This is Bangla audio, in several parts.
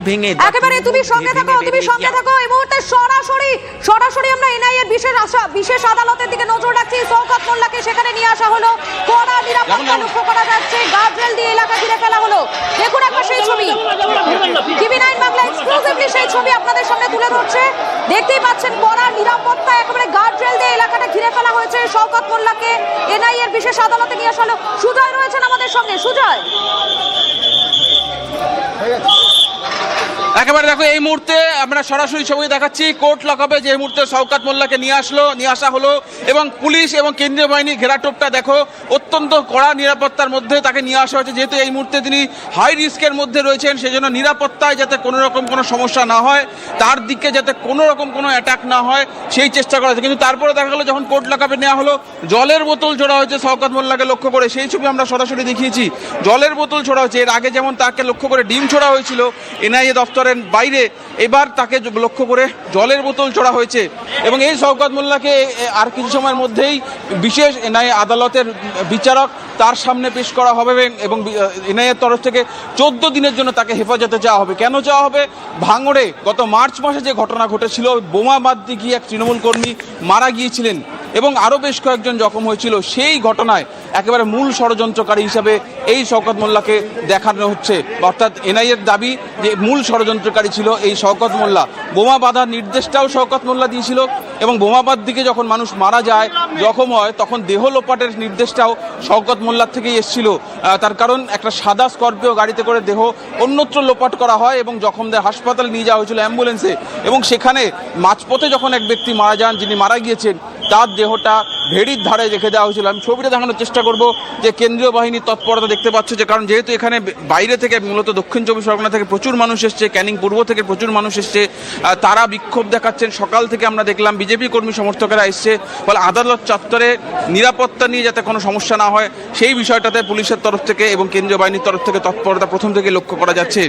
একেবারে তুমি সঙ্গে থাকো এই মুহূর্তে সরাসরি আমরা এনআইএর বিশেষ আদালতের দিকে নজর রাখছি। শওকত মোল্লাকে সেখানে নিয়ে আসা হলো, কড়া নিরাপত্তা লক্ষ্য করা যাচ্ছে, গার্ডরেল দিয়ে এলাকা ঘিরে ফেলা হলো। দেখুন একবার সেই ছবি, টিভি9 বাংলা এক্সক্লুসিভলি সেই ছবি আপনাদের সামনে তুলে ধরছে। দেখতেই পাচ্ছেন কড়া নিরাপত্তা, একেবারে গার্ডরেল দিয়ে এলাকাটা ঘিরে ফেলা হয়েছে। শওকত মোল্লাকে এনআইএর বিশেষ আদালতে নিয়ে আসা হলো। সুজয় রয়েছেন আমাদের সঙ্গে। সুজয়, একেবারে দেখো এই মুহূর্তে আমরা সরাসরি ছবি দেখাচ্ছি কোর্ট লকআপে যে মুহূর্তে শওকত মোল্লাকে নিয়ে আসা হলো এবং পুলিশ এবং কেন্দ্রীয় বাহিনীর ঘেরাটোপটা দেখো, অত্যন্ত কড়া নিরাপত্তার মধ্যে তাকে নিয়ে আসা হয়েছে। যেহেতু এই মুহূর্তে তিনি হাই রিস্কের মধ্যে রয়েছেন, সেজন্য নিরাপত্তায় যাতে কোনো রকম কোনো সমস্যা না হয়, তার দিকে যাতে কোনো রকম কোনো অ্যাটাক না হয় সেই চেষ্টা করা হয়েছে। কিন্তু তারপরে দেখা গেলো যখন কোর্ট লকআপে নেওয়া হলো, জলের বোতল ছোড়া হয়েছে শওকত মোল্লাকে লক্ষ্য করে। সেই ছবি আমরা সরাসরি দেখিয়েছি, জলের বোতল ছোড়া হয়েছে। এর আগে যেমন তাকে লক্ষ্য করে ডিম ছোড়া হয়েছিল এনআইএ দপ্তরের বাইরে, এবার তাকে লক্ষ্য করে জলের বোতল ছোড়া হয়েছে। এবং এই শওকত মোল্লাকে আর কিছু সময়ের মধ্যেই বিশেষ এনআইএ আদালতের বিচারক তার সামনে পেশ করা হবে এবং এনআইএর তরফ থেকে 14 দিনের জন্য তাকে হেফাজতে চাওয়া হবে। কেন চাওয়া হবে? ভাঙড়ে গত মার্চ মাসে যে ঘটনা ঘটেছিল, বোমা বাঁধতে গিয়ে এক তৃণমূল কর্মী মারা গিয়েছিলেন এবং আরও বেশ কয়েকজন জখম হয়েছিল। সেই ঘটনায় একেবারে মূল ষড়যন্ত্রকারী হিসাবে এই শওকত মোল্লাকে দেখানো হচ্ছে। অর্থাৎ এনআইএর দাবি যে মূল ষড়যন্ত্রকারী ছিল এই শওকত মোল্লা। বোমা বাঁধার নির্দেশটাও শওকত মোল্লা দিয়েছিল এবং বোমা বাঁধ দিকে যখন মানুষ মারা যায়, জখম হয়, তখন দেহ লোপাটের নির্দেশটাও শওকত মোল্লার থেকেই এসেছিল। তার কারণ একটা সাদা স্করপিও গাড়িতে করে দেহ অন্যত্র লোপাট করা হয় এবং জখমদের হাসপাতালে নিয়ে যাওয়া হয়েছিল অ্যাম্বুলেন্সে। এবং সেখানে মাঝপথে যখন এক ব্যক্তি মারা যান, যিনি মারা গিয়েছেন, তার দেহটা ভেড়ির ধারে রেখে দেওয়া হয়েছিল। আমি ছবিটা দেখানোর চেষ্টা করব যে কেন্দ্রীয় বাহিনীর তৎপরতা দেখতে পাচ্ছ, যে কারণ যেহেতু এখানে বাইরে থেকে মূলত দক্ষিণ চব্বিশ পরগনা থেকে প্রচুর মানুষ এসছে, ক্যানিং পূর্ব থেকে প্রচুর মানুষ এসছে, তারা বিক্ষোভ দেখাচ্ছেন। সকাল থেকে আমরা দেখলাম বিজেপি কর্মী সমর্থকেরা এসছে। ফলে আদালত চত্বরে নিরাপত্তা নিয়ে যাতে কোনো সমস্যা না হয় সেই বিষয়টাতে পুলিশের তরফ থেকে এবং কেন্দ্রীয় বাহিনীর তরফ থেকে তৎপরতা প্রথম থেকে লক্ষ্য করা যাচ্ছে।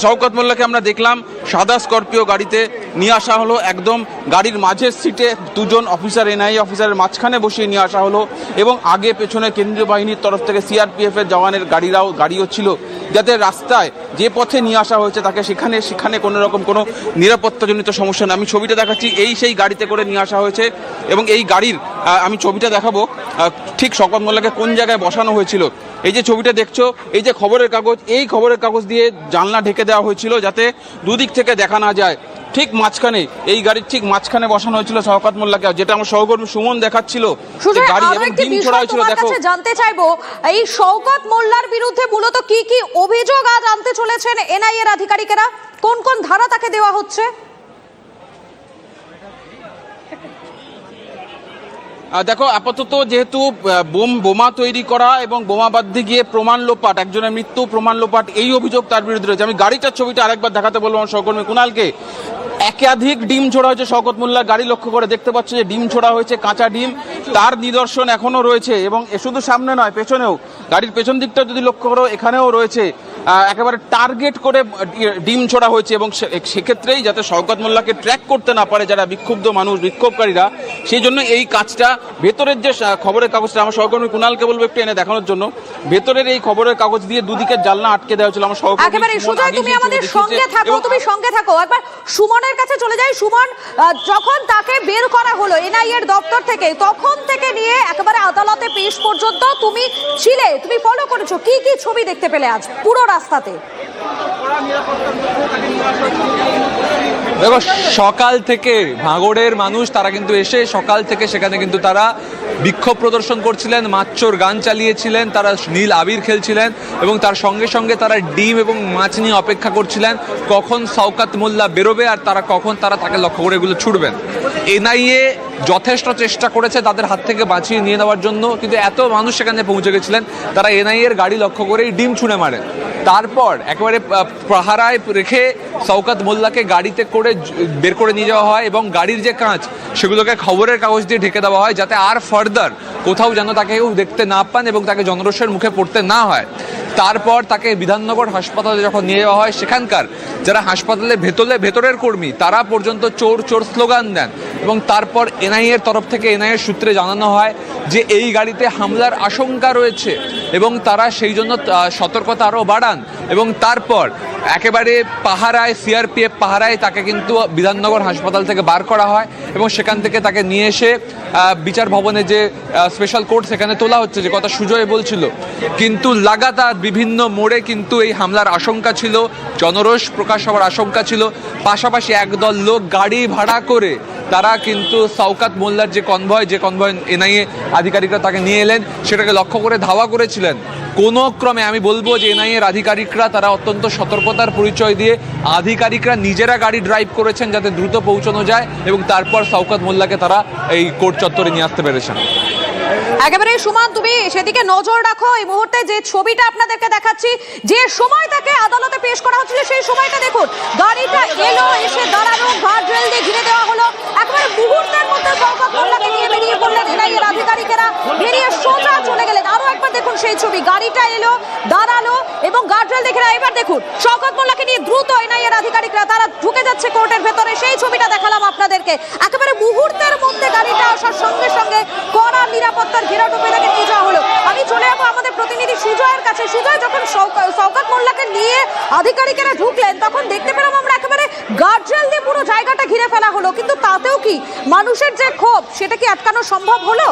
শওকত মোল্লাকে আমরা দেখলাম সাদা স্করপিও গাড়িতে নিয়ে আসা হলো, একদম গাড়ির মাঝের সিটে দুজন অফিসার, এনআইএ অফিসারের মাঝখানে বসিয়ে নিয়ে আসা হলো এবং আগে পেছনে কেন্দ্রীয় বাহিনীর তরফ থেকে সিআরপিএফের জওয়ানের গাড়িও ছিল, যাতে রাস্তায় যে পথে নিয়ে আসা হয়েছে তাকে সেখানে কোনো রকম কোনো নিরাপত্তাজনিত সমস্যা না। আমি ছবিটা দেখাচ্ছি, এই সেই গাড়িতে করে নিয়ে আসা হয়েছে এবং এই গাড়ির আমি ছবিটা দেখাবো ঠিক শওকত মোল্লাকে কোন জায়গায় বসানো হয়েছিল। এই যে ছবিটা দেখছো, এই যে খবরের কাগজ, এই খবরের কাগজ দিয়ে জানলা ঢেকে দেওয়া হয়েছিল যাতে দুদিক থেকে দেখা না যায়। ঠিক মাঝখানে, এই গাড়ির ঠিক মাঝখানে বসানো হয়েছিল শওকত মোল্লাকে, যেটা আমার সহকর্মী সুমন দেখাচ্ছিল। গাড়ি এবং ডিম ছোড়া হয়েছিল। দেখো, জানতে চাইবো এই শওকত মোল্লার বিরুদ্ধে মূলত কি কি অভিযোগ আজ আনতে চলেছেন এনআইএ এর আধিকারিকেরা? কোন কোন ধারা তাকে দেওয়া হচ্ছে? দেখো, আপাতত যেহেতু বোমা তৈরি করা এবং বোমা বাঁধতে গিয়ে প্রমাণ লোপাট, একজনের মৃত্যু, প্রমাণ লোপাট, এই অভিযোগ তার বিরুদ্ধে রয়েছে। আমি গাড়িটার ছবিটা আরেকবার দেখাতে বলবো আমার সহকর্মী কুণালকে। একাধিক ডিম ছোড়া হয়েছে শওকত মোল্লার গাড়ি লক্ষ্য করে দেখতে পাচ্ছ যে ডিম ছোড়া হয়েছে, কাঁচা ডিম, তার নিদর্শন এখনো রয়েছে। এবং শুধু সামনে নয়, পেছনেও, গাড়ির পেছন দিকটা যদি লক্ষ্য করো এখানেও রয়েছে। একেবারে টার্গেট করে ডিম ছোড়া হয়েছে এবং সেক্ষেত্রেই যাতে শওকত মোল্লাকে ট্র্যাক করতে না পারে যারা বিক্ষুব্ধ মানুষ, বিক্ষোভকারীরা, সেই জন্য এই কাজটা। ভেতরের যে খবরের কাগজটা আমার সহকর্মী কুণালকে বলবো একটু এনে দেখানোর জন্য। ভেতরের এই খবরের কাগজ দিয়ে দুদিকের জানলা আটকে দেওয়া হয়েছিল। আমার সহকর্মী একেবারে সুজয়, তুমি আমাদের সঙ্গে থাকো। একবার সুমনের কাছে চলে যাই। সুমন, যখন তাকে বের করা হলো এনআইএর দপ্তর থেকে, তখন থেকে নিয়ে একেবারে আদালতে পেশ পর্যন্ত তুমি ছিলে, তুমি ফলো করেছো, কি কি ছবি দেখতে পেলে আজ পুরো রাস্তাতে? দেখো, সকাল থেকে ভাঙড়ের মানুষ তারা কিন্তু এসে সকাল থেকে সেখানে কিন্তু তারা বিক্ষোভ প্রদর্শন করছিলেন, মাচ্চোর গান চালিয়েছিলেন, তারা নীল আবির খেলছিলেন এবং তার সঙ্গে সঙ্গে তারা ডিম এবং মাছ নিয়ে অপেক্ষা করছিলেন কখন শওকত মোল্লা বেরোবে আর কখন তারা তাকে লক্ষ্য করে এগুলো ছুটবেন। এনআইএ যথেষ্ট চেষ্টা করেছে তাদের হাত থেকে বাঁচিয়ে নিয়ে নেওয়ার জন্য, কিন্তু এত মানুষ সেখানে পৌঁছে গেছিলেন, তারা এনআইএর গাড়ি লক্ষ্য করেই ডিম ছুঁড়ে মারেন। তারপর একেবারে পাহারায় রেখে শওকত মোল্লাকে গাড়িতে করে বের করে নিয়ে যাওয়া হয় এবং গাড়ির যে কাঁচ সেগুলোকে খবরের কাগজ দিয়ে ঢেকে দেওয়া হয় যাতে আর ফার্দার কোথাও যেন তাকে কেউ দেখতে না পান এবং তাকে জনরোষের মুখে পড়তে না হয়। তারপর তাকে বিধাননগর হাসপাতালে যখন নিয়ে যাওয়া হয়, সেখানকার যারা হাসপাতালের ভেতরের কর্মী তারা পর্যন্ত চোর চোর স্লোগান দেন এবং তারপর এনআইএর তরফ থেকে এনআইএর সূত্রে জানানো হয় যে এই গাড়িতে হামলার আশঙ্কা রয়েছে এবং তারা সেই জন্য সতর্কতা আরও বাড়ান এবং তারপর একেবারে পাহারায়, সিআরপিএফ পাহারায় তাকে কিন্তু বিধাননগর হাসপাতাল থেকে বার করা হয় এবং সেখান থেকে তাকে নিয়ে এসে বিচার ভবনে যে স্পেশাল কোর্ট সেখানে তোলা হচ্ছে, যে কথা সুজয় বলছিল। কিন্তু লাগাতার বিভিন্ন মোড়ে কিন্তু এই হামলার আশঙ্কা ছিল, জনরোষ প্রকাশ হওয়ার আশঙ্কা ছিল। পাশাপাশি একদল লোক গাড়ি ভাড়া করে তারা কিন্তু শওকত মোল্লার যে কনভয় এনআইএ আধিকারিকরা তাকে নিয়ে এলেন, সেটাকে লক্ষ্য করে ধাওয়া করেছিলেন। কোনো ক্রমে আমি বলবো যে এনআইএর আধিকারিকরা তারা অত্যন্ত সতর্কতার পরিচয় দিয়ে আধিকারিকরা নিজেরা গাড়ি ড্রাইভ করেছেন যাতে দ্রুত পৌঁছানো যায়, এবং তারপর শওকত মোল্লাকে তারা এই কোর্ট চত্বরে নিয়ে আসতে পেরেছেন। একেবারে সুমান, তুমি সেদিকে নজর রাখো। এই মুহূর্তে যে ছবিটা আপনাদেরকে দেখাচ্ছি, যে সময় তাকে আদালতে পেশ করা হচ্ছিল সেই সময়টা দেখুন। গাড়িটা এলো, এসে দাঁড়ানো, গার্ডরেল দিয়ে ঘিরে দেওয়া হলো। একেবারে মুহূর্তের মধ্যে শওকত মোল্লাকে নিয়ে বেরিয়ে পড়লেন এনআইএর আধিকারিকেরা, বেরিয়ে সোজা চলে গেলেন। আরো একবার দেখুন সেই ছবি, গাড়িটা এলো, দাঁড়ালো এবং গার্ডরেল দেখে এবার দেখুন শওকত মোল্লাকে নিয়ে দ্রুত এনআইএর আধিকারিকরা তারা ঢুকে যাচ্ছে কোর্টের ভেতরে। সেই ছবিটা দেখালাম আপনাদেরকে। একেবারে মুহূর্তের মধ্যে গাড়িটা আসার সঙ্গে সঙ্গে কড়া নিরাপত্তার ঘেরাটোপে তাকে নিয়ে যাওয়া হলো। আমি চলে যাবো আমাদের প্রতিনিধি সুজয়ের কাছে। সুজয়, যখন শওকত মোল্লাকে নিয়ে আধিকারিকেরা ঢুকলেন তখন দেখতে পেলাম আমরা একেবারে গার্ডরেল দিয়ে পুরো জায়গাটা ঘিরে ফেলা হলো, কিন্তু তাতেও কি মানুষের যে ক্ষোভ সেটা কি আটকানো সম্ভব হলো?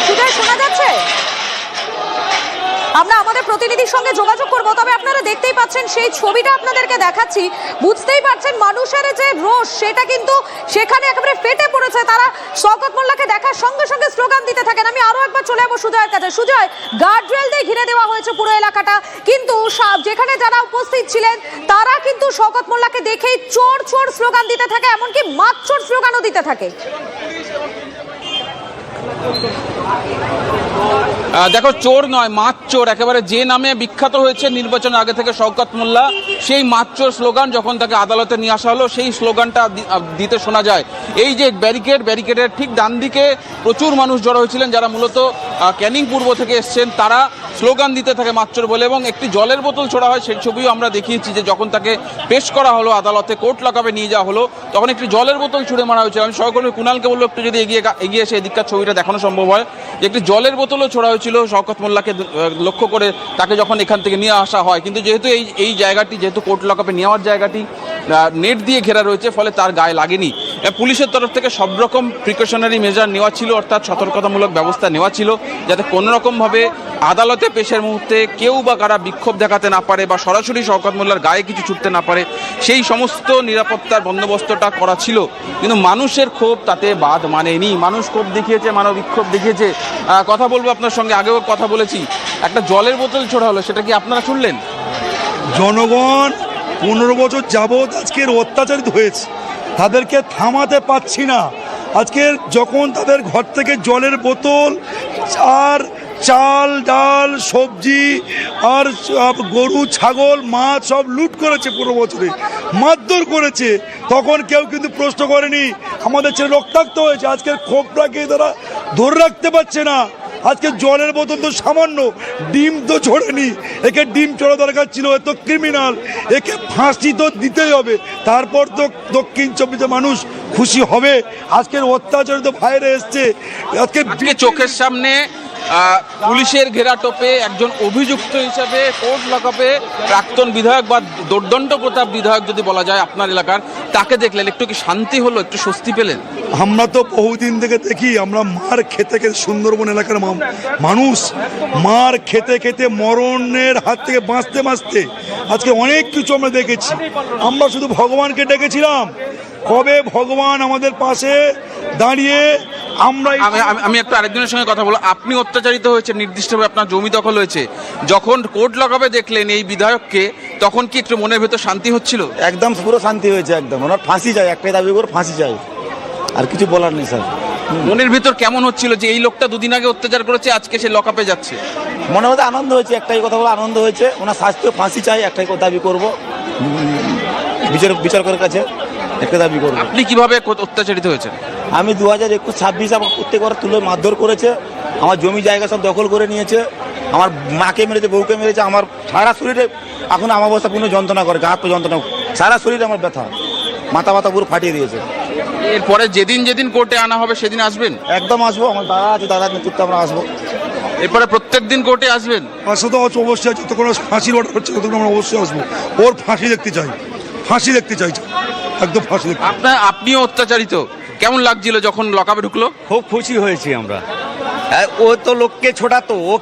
সুজয়, শোনা যাচ্ছে? আমরা আমাদের প্রতিনিধির সঙ্গে যোগাযোগ করব। তবে আপনারা দেখতেই পাচ্ছেন সেই ছবিটা আপনাদেরকে দেখাচ্ছি, বুঝতেই পারছেন মানুষের যে রোষ সেটা কিন্তু সেখানে একেবারে ফেটে পড়েছে। তারা শওকত মোল্লাকে দেখার সঙ্গে সঙ্গে স্লোগান দিতে থাকেন। আমি আরো একবার চলে যাবো সুজয়ের কাছে। সুজয়, গার্ডরেল দিয়ে ঘিরে দেওয়া হয়েছে পুরো এলাকাটা, কিন্তু যেখানে যারা উপস্থিত ছিলেন তারা কিন্তু শওকত মোল্লাকে দেখেই চোর চোর স্লোগান দিতে থাকে, এমনকি মাছ চোর স্লোগানও দিতে থাকে। দেখো, চোর নয়, মাছ চোর, একেবারে যে নামে বিখ্যাত হয়েছে নির্বাচন আগে থেকে শওকত মোল্লা, সেই মাছ চোর স্লোগান যখন তাকে আদালতে নিয়ে আসা হলো সেই স্লোগানটা দিতে শোনা যায়। এই যে ব্যারিকেডের ঠিক ডান দিকে প্রচুর মানুষ জড়ো হয়েছিলেন যারা মূলত ক্যানিং পূর্ব থেকে এসছেন, তারা স্লোগান দিতে থাকে মাছ চোর বলে, এবং একটি জলের বোতল ছোড়া হয়। সেই ছবিও আমরা দেখিয়েছি যে যখন তাকে পেশ করা হলো আদালতে, কোর্ট লকআপে নিয়ে যাওয়া হলো, তখন একটি জলের বোতল ছুড়ে মারা হয়েছিল। আমি সহকর্মী কুণালকে বলবো একটু যদি এগিয়ে এসে এদিককার ছবিটা দেখানো সম্ভব হয়, যে একটি জলের বোতলও ছোড়া হয়েছিল শওকত মোল্লাকে লক্ষ্য করে তাকে যখন এখান থেকে নিয়ে আসা হয়। কিন্তু যেহেতু এই জায়গাটি, যেহেতু কোর্ট লকআপে নেওয়ার জায়গাটি নেট দিয়ে ঘেরা রয়েছে, ফলে তার গায়ে লাগেনি। পুলিশের তরফ থেকে সব রকম প্রিকশনারি মেজার নেওয়া ছিল, অর্থাৎ সতর্কতামূলক ব্যবস্থা নেওয়া ছিল, যাতে কোনোরকমভাবে আদালতে পেশের মুহূর্তে কেউ বা কারা বিক্ষোভ দেখাতে না পারে বা সরাসরি শওকত মোল্লার গায়ে কিছু ছুটতে না পারে, সেই সমস্ত নিরাপত্তার বন্দোবস্তটা করা ছিল। কিন্তু মানুষের ক্ষোভ তাতে বাদ মানেনি। মানুষ ক্ষোভ দেখিয়েছে, বিক্ষোভ দেখিয়েছে। কথা বলবো আপনার সঙ্গে, আগেও কথা বলেছি, একটা জলের বোতল ছোড়া হলো, সেটা কি আপনারা শুনলেন? জনগণ 15 বছর যাবৎ আজকের অত্যাচারিত হয়েছে, তাদেরকে থামাতে পারছি না। আজকে যখন তাদের ঘর থেকে জলের বোতল আর চাল ডাল সবজি আর গরু ছাগল মাছ সব লুট করেছে, 15 বছরে মারধর করেছে, তখন কেউ কিন্তু প্রশ্ন করেনি। আমাদের ছেলে রক্তাক্ত হয়েছে, আজকের ক্ষোভটাকে তারা ধরে রাখতে পারছে না। আজকে জলের বোতল তো সামান্য, ডিম তো ছোড়েনি, একে ডিম ছোড়া দরকার ছিল, এ তো ক্রিমিনাল, একে ফাঁসি তো দিতেই হবে, তারপর তো দক্ষিণ চব্বিশে মানুষ খুশি হবে। আজকের অত্যাচারিত ভাইরে এসছে, আজকে চোখের সামনে পুলিশের ঘেরাটোপে একজন অভিযুক্ত হিসেবে কোর্ট লকআপে প্রাক্তন বিধায়ক বা দোর্দণ্ড প্রতাপ বিধায়ক যদি বলা যায় আপনার এলাকার, তাকে দেখলেন, একটু কি শান্তি হলো, একটু স্বস্তি পেলেন? আমরা তো বহুদিন থেকে দেখি, আমরা মার খেতে খেতে, সুন্দরবন এলাকার মানুষ মার খেতে খেতে মরণের হাত থেকে বাঁচতে আজকে অনেক কিছু আমরা দেখেছি। আমরা শুধু ভগবানকে ডেকেছিলাম, কবে ভগবান আমাদের পাশে দাঁড়িয়ে আমি একটু আরেকজনের সঙ্গে কথা বলবো। আপনি অত্যাচারিত হয়েছে, নির্দিষ্টভাবে আপনার জমি দখল হয়েছে, যখন কোর্ট লকআপে দেখলেন এই বিধায়ককে, তখন কি একটু মনের ভেতর শান্তি হচ্ছিল? একদম পুরো শান্তি হয়েছে, একদম ওনার ফাঁসি চাই, একটাই দাবি করে ফাঁসি চাই, আর কিছু বলার নেই স্যার। মনের ভিতর কেমন হচ্ছিল যে এই লোকটা দুদিন আগে অত্যাচার করেছে, আজকে সে লকআপে যাচ্ছে? মনে মধ্যে আনন্দ হয়েছে, একটাই কথা বলে আনন্দ হয়েছে, ওনার শাস্তিও ফাঁসি চাই, একটাই দাবি করবো বিচারকের কাছে, একটা দাবি করবো। আপনি কিভাবে অত্যাচারিত হয়েছেন? আমি 2021-26 আমার প্রত্যেকবার তুলে মারধর করেছে, আমার জমি জায়গা সব দখল করে নিয়েছে, আমার মাকে মেরেছে, বউকে মেরেছে, আমার সারা শরীরে এখন আমার অবস্থা পুরো যন্ত্রণা করে, গা হাত যন্ত্রণা, সারা শরীরে আমার ব্যথা, মাথা পুরো ফাটিয়ে দিয়েছে। এরপরে যেদিন যেদিন কোর্টে আনা হবে সেদিন আসবেন? একদম আসবো, আমার দাদা আছে, দাদার নেতৃত্বে আমরা আসবো। এরপরে প্রত্যেক দিন কোর্টে আসবেন? আসলে তো অবশ্যই যতক্ষণ ফাঁসির অর্ডার হচ্ছে ততক্ষণ আমরা অবশ্যই আসবো। ওর ফাঁসি দেখতে চাই, ফাঁসি দেখতে চাইছি, একদম ফাঁসি দেখতে। আপনিও অত্যাচারিত, কেমন লাগছিল যখন লকআপে ঢুকলো? খুব খুশি হয়েছি আমরা। ও তো লোককে ছোটাতো, ও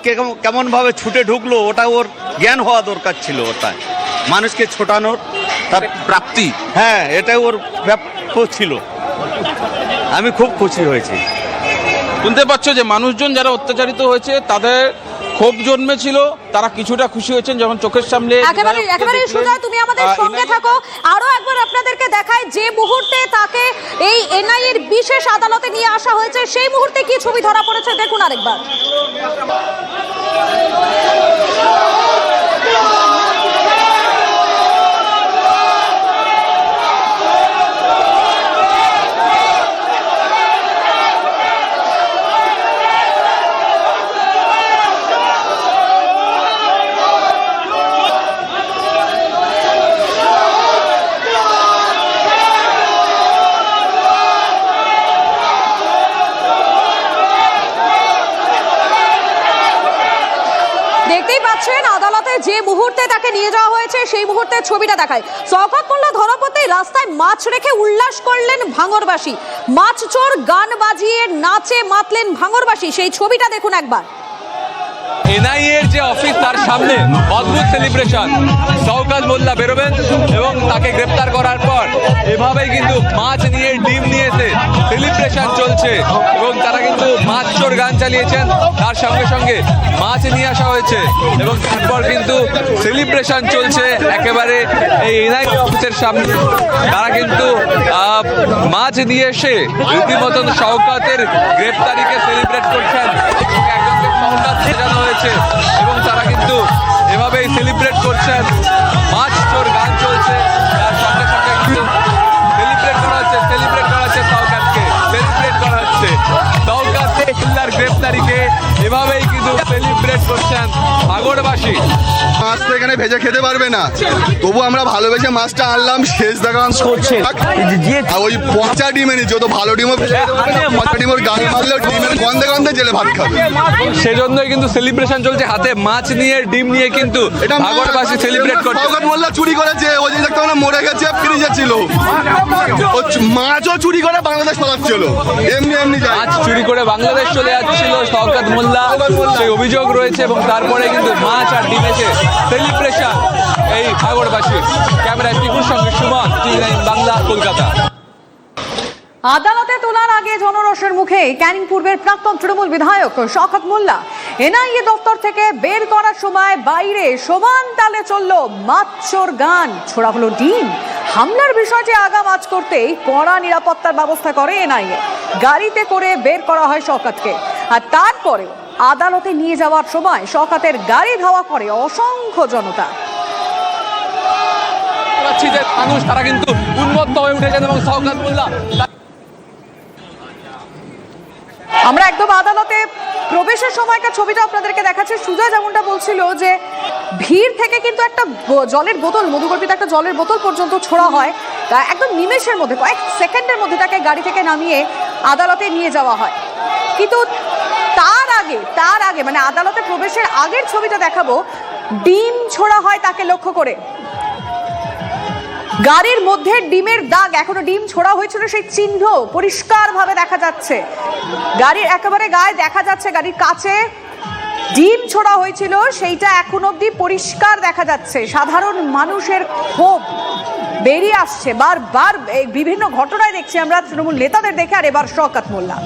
কেমন ভাবে ছুটে ঢুকলো, ওটা ওর জ্ঞান হওয়া দরকার ছিল। ওটা মানুষকে ছোটানোর তার প্রাপ্তি। হ্যাঁ, এটাই ওর ব্যাপ্য ছিল। আমি খুব খুশি হয়েছি। শুনতে পাচ্ছ যে মানুষজন যারা অত্যাচারিত হয়েছে তাদের ক্ষোভ জন্মেছিল, তারা কিছুটা খুশি হয়েছেন যখন চোখের সামনে। একেবারে সুজয়, তুমি আমাদের সঙ্গে থাকো। আরো একবার আপনাদেরকে দেখায় যে মুহূর্তে তাকে এই এনআইএর বিশেষ আদালতে নিয়ে আসা হয়েছে, সেই মুহূর্তে কি ছবি ধরা পড়েছে দেখুন আরেকবার। দেখতেই পাচ্ছেন আদালতে যে মুহূর্তে তাকে নিয়ে যাওয়া হয়েছে সেই মুহূর্তের ছবিটা দেখায়। শওকত মোল্লা ধরা পড়তেই রাস্তায় মাছ রেখে উল্লাস করলেন ভাঙড়বাসী। মাছ চোর গান বাজিয়ে নাচে মাতলেন ভাঙড়বাসী, সেই ছবিটা দেখুন একবার। এনআইএর যে অফিস তার সামনে অদ্ভুত সেলিব্রেশন। শওকত মোল্লা বেরোবেন এবং তাকে গ্রেপ্তার করার পর এভাবেই কিন্তু মাছ নিয়ে ডিম নিয়েছে সেলিব্রেশন চলছে এবং তারা কিন্তু মাছ চোর গান চালিয়েছেন, তার সঙ্গে সঙ্গে মাছ নিয়ে আসা হয়েছে এবং তারপর কিন্তু সেলিব্রেশন চলছে একেবারে এই এনআইএ অফিসের সামনে। তারা কিন্তু মাছ নিয়ে এসে রীতিমতন শওকতের গ্রেপ্তারিকে সেলিব্রেট করছেন। একজনকে শওকত সাজানো হয়েছে এবং তারা কিন্তু এভাবেই সেলিব্রেট করছেন। মাছ চোর গান চলছে, তার সঙ্গে সঙ্গে কিন্তু সেলিব্রেট করা হচ্ছে শওকতকে, সেলিব্রেট করা হচ্ছে শওকত মোল্লার গ্রেপ্তারিকে। এভাবেই কিন্তু সেলিব্রেট করছেন ভাঙড়বাসী। মাছ তো এখানে ভেজে খেতে পারবে না, তবু আমরা ভালোবেসে মাছটা আনলাম। শেষ দেখান করছে ওই পচা ডিমে নিচ্ছে, ও তো ভালো ডিমও পচা ডিমের গান মারলেও ডিমের গন্ধে গন্ধে জেলে ভাত খাবে। সেজন্যই কিন্তু সেলিব্রেশন চলছে, হাতে মাছ নিয়ে ডিম নিয়ে কিন্তু ভাঙড়বাসী সেলিব্রেট করছে। শওকত মোল্লা চুরি করেছে, ওই যে দেখতে মরে গেছে, ফ্রিজে ছিল। ও মাছও চুরি করে বাংলাদেশ পালাচ্ছিল, এমনি এমনি মাছ চুরি করে বাংলাদেশ চলে যাচ্ছিল শওকত মোল্লা, সেই অভিযোগ রয়েছে এবং তারপরে কিন্তু মাছ আর ডিম এসে সেলিব্রেশন এই ভাঙড়বাসীর। ক্যামেরায় টিকুর সঙ্গে সুমন, টিভি9 বাংলা, কলকাতা। আদালতে তোলার আগে জনরোষের মুখে ক্যানিং পূর্বের প্রাক্তন তৃণমূল বিধায়ক শওকত মোল্লা। এনআইএ দপ্তর থেকে বের করার সময় বাইরে সমান তালে চলল মাছ চোর গান, ছোড়া হলো ডিম। হামলার বিষয়টি আগাম আঁচ করতেই কড়া নিরাপত্তার ব্যবস্থা করে এনআইএ। গাড়িতে করে বের করা হয় শওকতকে, আর তারপরে আদালতে নিয়ে যাওয়ার সময় শওকতের গাড়ি ধাওয়া করে অসংখ্য জনতা। মানুষ তারা কিন্তু উন্মত্ত হয়ে উঠেছেন এবং শওকত মোল্লা। আমরা একদম আদালতে প্রবেশের সময়কার ছবিটা আপনাদেরকে দেখাচ্ছি। সুজয় যেমনটা বলছিল যে ভিড় থেকে কিন্তু একটা জলের বোতল, মধুকল্পিত একটা জলের বোতল পর্যন্ত ছোড়া হয়, একদম নিমেষের মধ্যে, কয়েক সেকেন্ডের মধ্যে তাকে গাড়ি থেকে নামিয়ে আদালতে নিয়ে যাওয়া হয়। কিন্তু তার আগে মানে আদালতে প্রবেশের আগের ছবিটা দেখাবো। ডিম ছোড়া হয় তাকে লক্ষ্য করে, গাড়ির মধ্যে ডিমের দাগ, এখনো ডিম ছোড়া হয়েছিল সেই চিহ্ন পরিষ্কার ভাবে দেখা যাচ্ছে। গাড়ির একেবারে গায়ে দেখা যাচ্ছে, গাড়ির কাছে ডিম ছোড়া হয়েছিল সেইটা এখন অবধি পরিষ্কার দেখা যাচ্ছে। সাধারণ মানুষের ক্ষোভ বেরিয়ে আসছে বারবার, বিভিন্ন ঘটনায় দেখছি আমরা তৃণমূল নেতাদের দেখে, আর এবার শওকত মোল্লা।